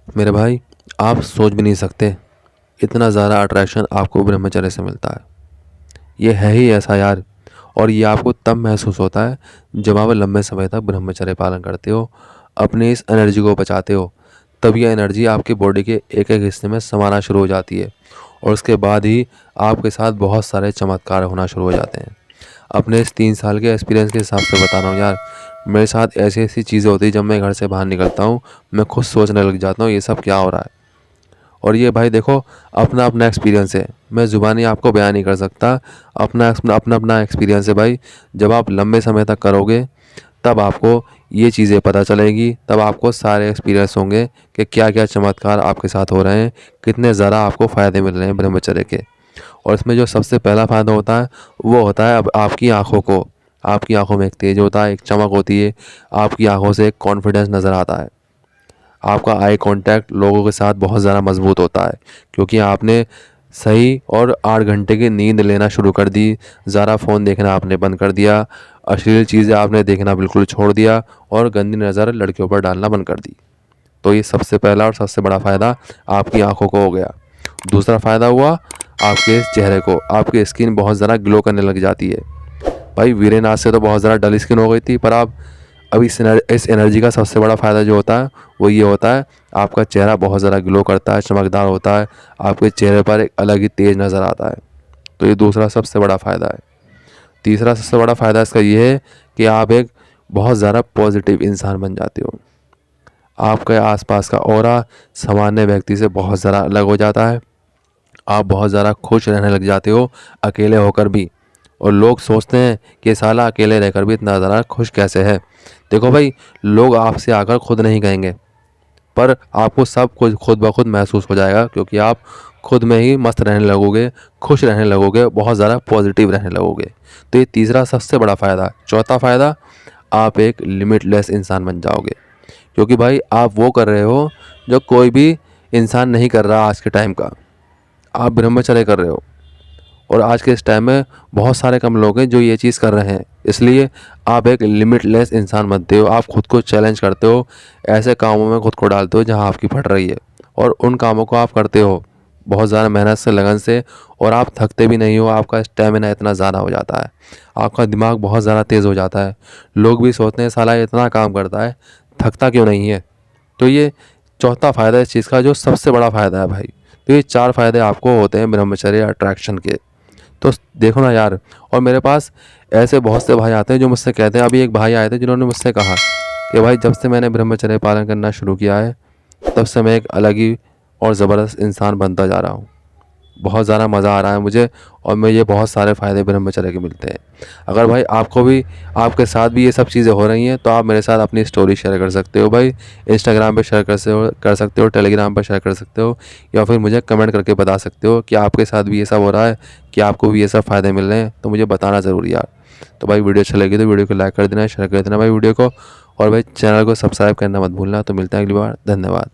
मेरे भाई, आप सोच भी नहीं सकते इतना ज़्यादा अट्रैक्शन आपको ब्रह्मचर्य से मिलता है। ये है ही ऐसा यार। और ये आपको तब महसूस होता है जब आप लंबे समय तक ब्रह्मचर्य पालन करते हो, अपनी इस एनर्जी को बचाते हो। तब ये एनर्जी आपके बॉडी के एक एक हिस्से में समाना शुरू हो जाती है और उसके बाद ही आपके साथ बहुत सारे चमत्कार होना शुरू हो जाते हैं। अपने इस 3 साल के एक्सपीरियंस के हिसाब से बता रहा हूँ यार। मेरे साथ ऐसी ऐसी चीज़ें होती हैं, जब मैं घर से बाहर निकलता हूँ मैं खुद सोचने लग जाता हूँ ये सब क्या हो रहा है। और ये भाई देखो, अपना अपना एक्सपीरियंस है, मैं ज़ुबानी आपको बयान नहीं कर सकता। अपना अपना अपना एक्सपीरियंस है भाई। जब आप लंबे समय तक करोगे तब आपको ये चीज़ें पता चलेगी, तब आपको सारे एक्सपीरियंस होंगे कि क्या क्या चमत्कार आपके साथ हो रहे हैं, कितने ज़्यादा आपको फ़ायदे मिल रहे हैं ब्रह्मचर्य के। और इसमें जो सबसे पहला फ़ायदा होता है वो होता है अब आपकी आँखों को। आपकी आँखों में एक तेज होता है, एक चमक होती है, आपकी आँखों से एक कॉन्फिडेंस नज़र आता है। आपका आई कांटेक्ट लोगों के साथ बहुत ज़्यादा मजबूत होता है, क्योंकि आपने सही और 8 घंटे की नींद लेना शुरू कर दी। ज़्यादा फ़ोन देखना आपने बंद कर दिया, अश्लील चीज़ें आपने देखना बिल्कुल छोड़ दिया और गंदी नज़र लड़कियों पर डालना बंद कर दी। तो ये सबसे पहला और सबसे बड़ा फ़ायदा आपकी आंखों को हो गया। दूसरा फ़ायदा हुआ आपके चेहरे को। आपकी स्किन बहुत ज़्यादा ग्लो करने लग जाती है। भाई वीरेनाथ से तो बहुत ज़्यादा डल स्किन हो गई थी, पर आप अभी इस एनर्जी का सबसे बड़ा फ़ायदा जो होता है वो ये होता है, आपका चेहरा बहुत ज़्यादा ग्लो करता है, चमकदार होता है। आपके चेहरे पर एक अलग ही तेज नज़र आता है। तो ये दूसरा सबसे बड़ा फ़ायदा है। तीसरा सबसे बड़ा फ़ायदा इसका ये है कि आप एक बहुत ज़्यादा पॉजिटिव इंसान बन जाते हो। आपके आसपास का ऑरा सामान्य व्यक्ति से बहुत ज़्यादा अलग हो जाता है। आप बहुत ज़्यादा खुश रहने लग जाते हो अकेले होकर भी। और लोग सोचते हैं कि साला अकेले रहकर भी इतना ज़्यादा खुश कैसे है। देखो भाई, लोग आपसे आकर खुद नहीं कहेंगे, पर आपको सब कुछ खुद ब खुद महसूस हो जाएगा, क्योंकि आप खुद में ही मस्त रहने लगोगे, खुश रहने लगोगे, बहुत ज़्यादा पॉजिटिव रहने लगोगे। तो ये तीसरा सबसे बड़ा फ़ायदा है। चौथा फ़ायदा, आप एक लिमिटलेस इंसान बन जाओगे, क्योंकि भाई आप वो कर रहे हो जो कोई भी इंसान नहीं कर रहा आज के टाइम का। आप ब्रह्मचर्य कर रहे हो और आज के इस टाइम में बहुत सारे कम लोग हैं जो ये चीज़ कर रहे हैं। इसलिए आप एक लिमिटलेस इंसान बनते हो। आप खुद को चैलेंज करते हो, ऐसे कामों में खुद को डालते हो जहां आपकी फट रही है, और उन कामों को आप करते हो बहुत ज़्यादा मेहनत से, लगन से, और आप थकते भी नहीं हो। आपका स्टेमिना इतना ज़्यादा हो जाता है, आपका दिमाग बहुत ज़्यादा तेज़ हो जाता है। लोग भी सोचते हैं साला इतना काम करता है, थकता क्यों नहीं है। तो ये चौथा फ़ायदा इस चीज़ का, जो सबसे बड़ा फ़ायदा है भाई। तो ये 4 फ़ायदे आपको होते हैं ब्रह्मचर्य अट्रैक्शन के। तो देखो ना यार, और मेरे पास ऐसे बहुत से भाई आते हैं जो मुझसे कहते हैं। अभी एक भाई आए थे जिन्होंने मुझसे कहा कि भाई जब से मैंने ब्रह्मचर्य पालन करना शुरू किया है, तब से मैं एक अलग ही और ज़बरदस्त इंसान बनता जा रहा हूँ। बहुत ज़्यादा मज़ा आ रहा है मुझे, और मुझे बहुत सारे फ़ायदे ब्रह्मचर्य के मिलते हैं। अगर भाई आपको भी, आपके साथ भी ये सब चीज़ें हो रही हैं, तो आप मेरे साथ अपनी स्टोरी शेयर कर सकते हो भाई। इंस्टाग्राम पे शेयर कर सकते हो, टेलीग्राम पर शेयर कर सकते हो, या फिर मुझे कमेंट करके बता सकते हो कि आपके साथ भी ये सब हो रहा है, कि आपको भी ये सब फ़ायदे मिल रहे हैं। तो मुझे बताना ज़रूरी यार। तो भाई वीडियो अच्छा लगी तो वीडियो को लाइक कर देना, शेयर कर देना भाई वीडियो को, और भाई चैनल को सब्सक्राइब करना मत भूलना। तो मिलते हैं अगली बार, धन्यवाद।